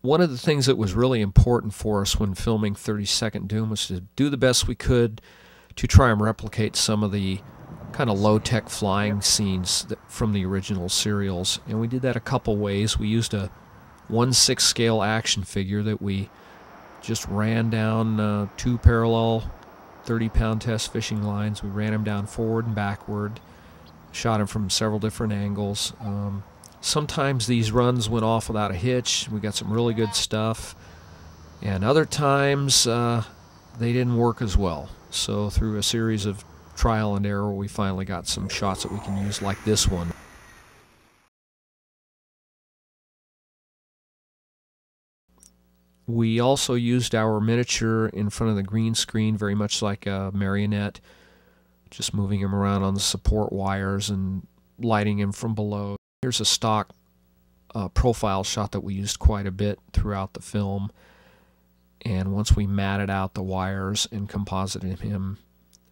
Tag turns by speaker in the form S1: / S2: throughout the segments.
S1: One of the things that was really important for us when filming 30-Second Doom was to do the best we could to try and replicate some of the kind of low-tech flying scenes from the original serials. And we did that a couple ways. We used a 1/6 scale action figure that we just ran down 2 parallel 30-pound test fishing lines. We ran them down forward and backward, shot them from several different angles. Sometimes these runs went off without a hitch. We got some really good stuff. And other times they didn't work as well. So through a series of trial and error, we finally got some shots that we can use, like this one. We also used our miniature in front of the green screen, very much like a marionette, just moving him around on the support wires and lighting him from below. Here's a stock profile shot that we used quite a bit throughout the film. And once we matted out the wires and composited him,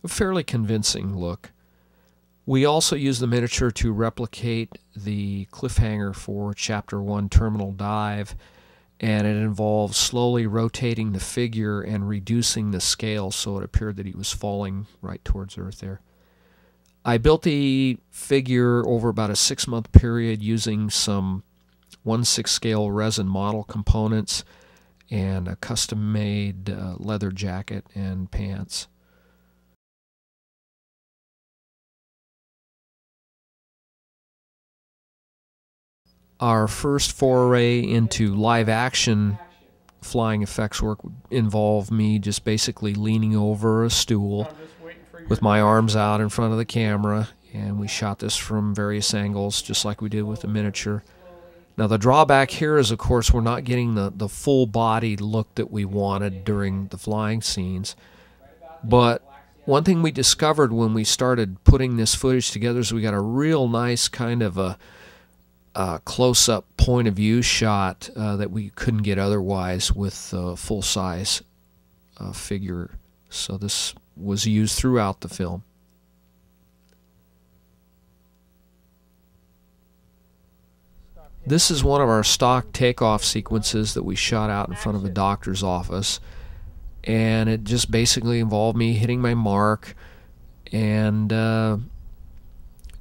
S1: a fairly convincing look. We also used the miniature to replicate the cliffhanger for Chapter 1, Terminal Dive, and it involved slowly rotating the figure and reducing the scale so it appeared that he was falling right towards Earth there. I built the figure over about a 6-month period using some 1/6 scale resin model components and a custom-made leather jacket and pants. Our first foray into live-action flying effects work involved me just basically leaning over a stool with my arms out in front of the camera, and we shot this from various angles just like we did with the miniature. Now the drawback here is, of course, we're not getting the full-bodied look that we wanted during the flying scenes. But one thing we discovered when we started putting this footage together is we got a real nice kind of a close-up point of view shot that we couldn't get otherwise with a full-size figure. So this was used throughout the film. This is one of our stock takeoff sequences that we shot out in front of a doctor's office, and it just basically involved me hitting my mark and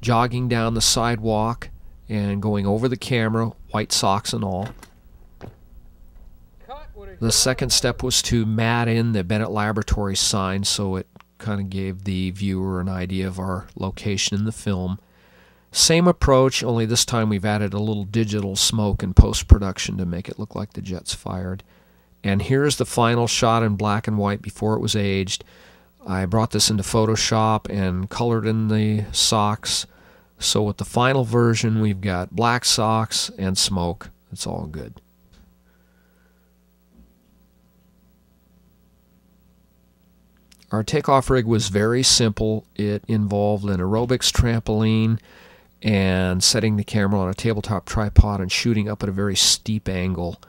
S1: jogging down the sidewalk and going over the camera, white socks and all. The second step was to mat in the Bennett Laboratory sign so it kind of gave the viewer an idea of our location in the film. Same approach, only this time we've added a little digital smoke in post-production to make it look like the jet's fired. And here's the final shot in black and white before it was aged. I brought this into Photoshop and colored in the socks. So with the final version, we've got black socks and smoke. It's all good. Our takeoff rig was very simple. It involved an aerobics trampoline and setting the camera on a tabletop tripod and shooting up at a very steep angle.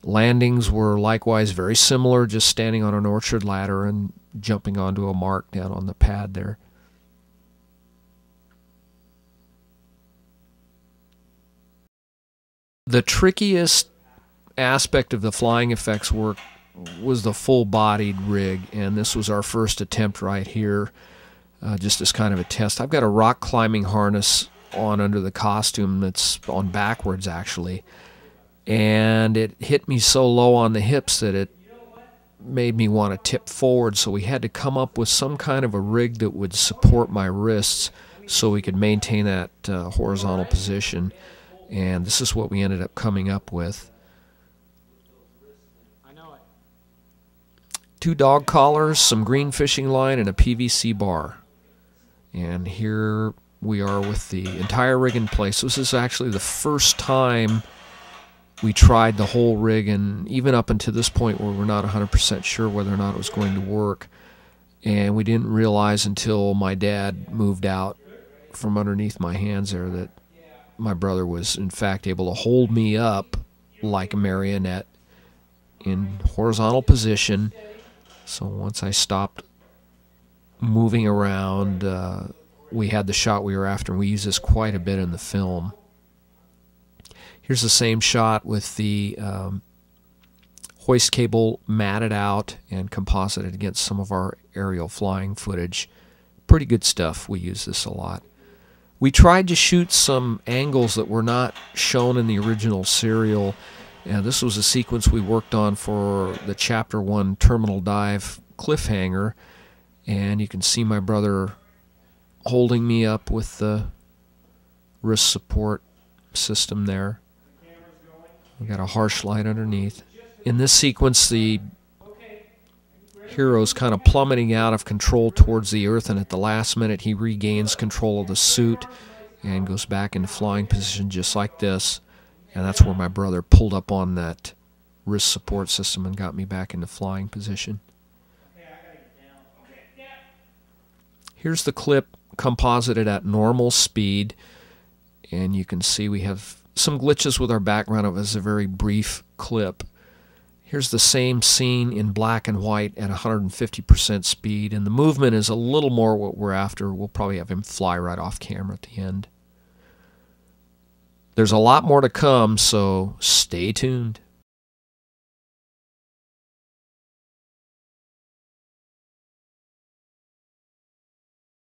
S1: Landings were likewise very similar, just standing on an orchard ladder and jumping onto a mark down on the pad there. The trickiest aspect of the flying effects work was the full-bodied rig, and this was our first attempt right here, just as kind of a test. I've got a rock climbing harness on under the costume that's on backwards actually, and it hit me so low on the hips that it made me want to tip forward, so we had to come up with some kind of a rig that would support my wrists so we could maintain that horizontal position, and this is what we ended up coming up with. 2 dog collars, some green fishing line, and a PVC bar. And here we are with the entire rig in place. This is actually the first time we tried the whole rig, and even up until this point where we're not 100% sure whether or not it was going to work. And we didn't realize until my dad moved out from underneath my hands there that my brother was in fact able to hold me up like a marionette in horizontal position. So once I stopped moving around, we had the shot we were after, and we use this quite a bit in the film. Here's the same shot with the hoist cable matted out and composited against some of our aerial flying footage. Pretty good stuff. We use this a lot. We tried to shoot some angles that were not shown in the original serial. This was a sequence we worked on for the Chapter 1 Terminal Dive cliffhanger. And you can see my brother holding me up with the wrist support system there. We got a harsh light underneath. In this sequence, the hero's kind of plummeting out of control towards the earth, and at the last minute he regains control of the suit and goes back into flying position just like this. And that's where my brother pulled up on that wrist support system and got me back into flying position. Here's the clip composited at normal speed, and you can see we have some glitches with our background. It was a very brief clip. Here's the same scene in black and white at 150% speed, and the movement is a little more what we're after. We'll probably have him fly right off camera at the end. There's a lot more to come, so stay tuned.